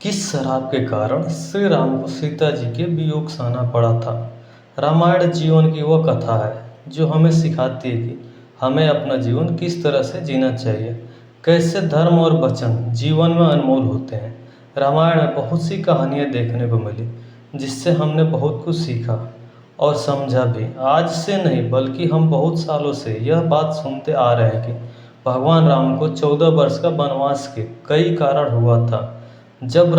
किस शराब के कारण श्री राम को सीता जी के वियोग सहना पड़ा था। रामायण जीवन की वह कथा है जो हमें सिखाती है कि हमें अपना जीवन किस तरह से जीना चाहिए, कैसे धर्म और वचन जीवन में अनमोल होते हैं। रामायण में बहुत सी कहानियाँ देखने को मिली जिससे हमने बहुत कुछ सीखा और समझा भी। आज से नहीं बल्कि हम बहुत सालों से यह बात सुनते आ रहे हैं कि भगवान राम को 14 वर्ष का वनवास के कई कारण हुआ था। जब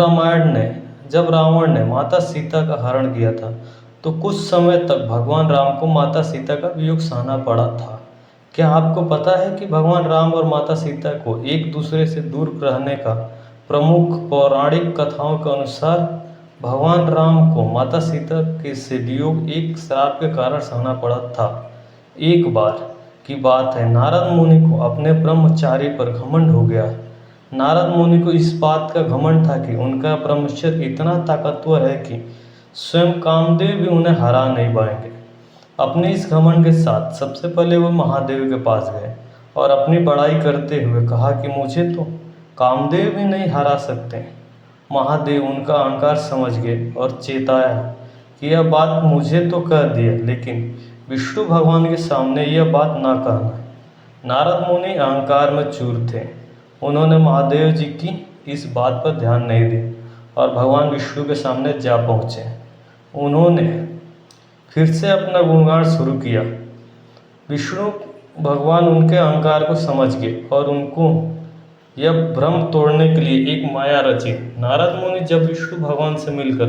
रावण ने माता सीता का हरण किया था तो कुछ समय तक भगवान राम को माता सीता का वियोग सहना पड़ा था। क्या आपको पता है कि भगवान राम और माता सीता को एक दूसरे से दूर रहने का प्रमुख पौराणिक कथाओं के अनुसार भगवान राम को माता सीता के से वियोग एक श्राप के कारण सहना पड़ा था। एक बार की बात है, नारद मुनि को अपने ब्रह्मचारी पर घमंड हो गया। नारद मुनि को इस बात का घमंड था कि उनका ब्रह्मचर्य इतना ताकतवर है कि स्वयं कामदेव भी उन्हें हरा नहीं पाएंगे। अपने इस घमंड के साथ सबसे पहले वो महादेव के पास गए और अपनी बड़ाई करते हुए कहा कि मुझे तो कामदेव भी नहीं हरा सकते। महादेव उनका अहंकार समझ गए और चेताया कि यह बात मुझे तो कह दिया, लेकिन विष्णु भगवान के सामने यह बात ना कहना। नारद मुनि अहंकार में चूर थे। उन्होंने महादेव जी की इस बात पर ध्यान नहीं दिया और भगवान विष्णु के सामने जा पहुँचे। उन्होंने फिर से अपना गुणगान शुरू किया। विष्णु भगवान उनके अहंकार को समझ गए और उनको यह भ्रम तोड़ने के लिए एक माया रची। नारद मुनि जब विष्णु भगवान से मिलकर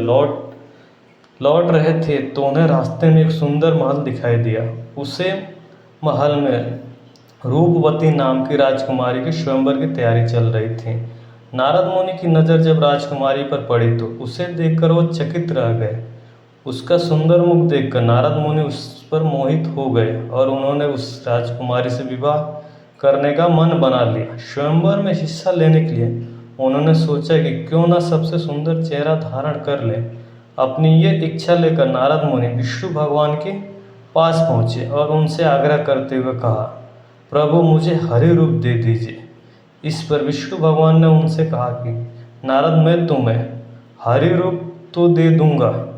लौट रहे थे तो उन्हें रास्ते में एक सुंदर महल दिखाई दिया। उसे महल में रूपवती नाम की राजकुमारी के स्वयंवर की तैयारी चल रही थी। नारद मुनि की नज़र जब राजकुमारी पर पड़ी तो उसे देखकर वो चकित रह गए। उसका सुंदर मुख देखकर नारद मुनि उस पर मोहित हो गए और उन्होंने उस राजकुमारी से विवाह करने का मन बना लिया। स्वयंवर में हिस्सा लेने के लिए उन्होंने सोचा कि क्यों न सबसे सुंदर चेहरा धारण कर ले। अपनी ये इच्छा लेकर नारद मुनि विष्णु भगवान के पास पहुँचे और उनसे आग्रह करते हुए कहा, प्रभु मुझे हरि रूप दे दीजिए। इस पर विष्णु भगवान ने उनसे कहा कि नारद, मैं तुम्हें हरि रूप तो दे दूंगा,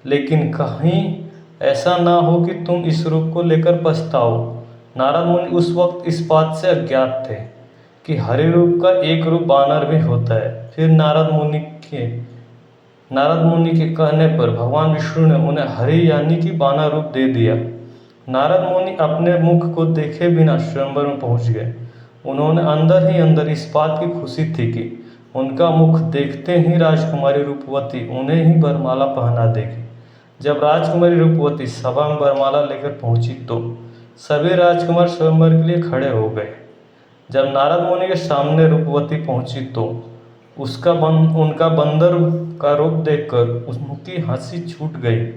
लेकिन कहीं ऐसा ना हो कि तुम इस रूप को लेकर पछताओ। नारद मुनि उस वक्त इस बात से अज्ञात थे कि हरि रूप का एक रूप वानर भी होता है। फिर नारद मुनि के कहने पर भगवान विष्णु ने उन्हें हरि यानी कि वानर रूप दे दिया। नारद मुनि अपने मुख को देखे बिना स्वयंवर में पहुंच गए। उन्होंने अंदर ही अंदर इस बात की खुशी थी कि उनका मुख देखते ही राजकुमारी रूपवती उन्हें ही वरमाला पहना देगी। जब राजकुमारी रूपवती सभा में वरमाला लेकर पहुंची तो सभी राजकुमार स्वयंवर के लिए खड़े हो गए। जब नारद मुनि के सामने रूपवती पहुंची तो उनका बंदर का रूप देखकर उनकी हंसी छूट गई।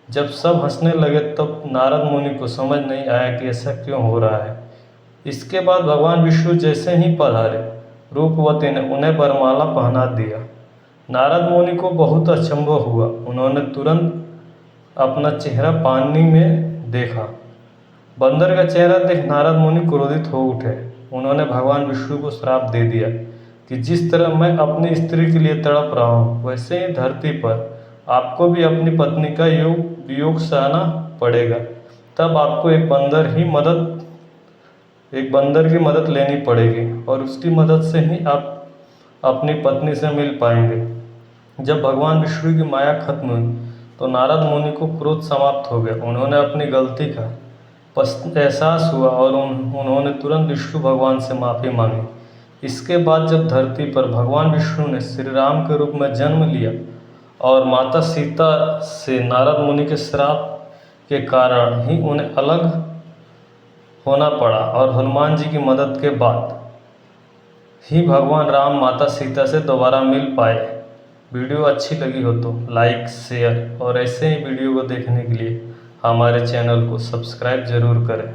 जब सब हंसने लगे तब नारद मुनि को समझ नहीं आया कि ऐसा क्यों हो रहा है। इसके बाद भगवान विष्णु जैसे ही पधारे, रूपवती ने उन्हें वरमाला पहना दिया। नारद मुनि को बहुत अचंभव हुआ। उन्होंने तुरंत अपना चेहरा पानी में देखा। बंदर का चेहरा देख नारद मुनि क्रोधित हो उठे। उन्होंने भगवान विष्णु को श्राप दे दिया कि जिस तरह मैं अपनी स्त्री के लिए तड़प रहा हूँ, वैसे ही धरती पर आपको भी अपनी पत्नी का वियोग सहना पड़ेगा। तब आपको एक बंदर की मदद लेनी पड़ेगी और उसकी मदद से ही आप अपनी पत्नी से मिल पाएंगे। जब भगवान विष्णु की माया खत्म हुई तो नारद मुनि को क्रोध समाप्त हो गया। उन्होंने अपनी गलती का एहसास हुआ और उन्होंने तुरंत विष्णु भगवान से माफ़ी मांगी। इसके बाद जब धरती पर भगवान विष्णु ने श्री राम के रूप में जन्म लिया और माता सीता से नारद मुनि के श्राप के कारण ही उन्हें अलग होना पड़ा और हनुमान जी की मदद के बाद ही भगवान राम माता सीता से दोबारा मिल पाए। वीडियो अच्छी लगी हो तो लाइक, शेयर और ऐसे ही वीडियो को देखने के लिए हमारे चैनल को सब्सक्राइब ज़रूर करें।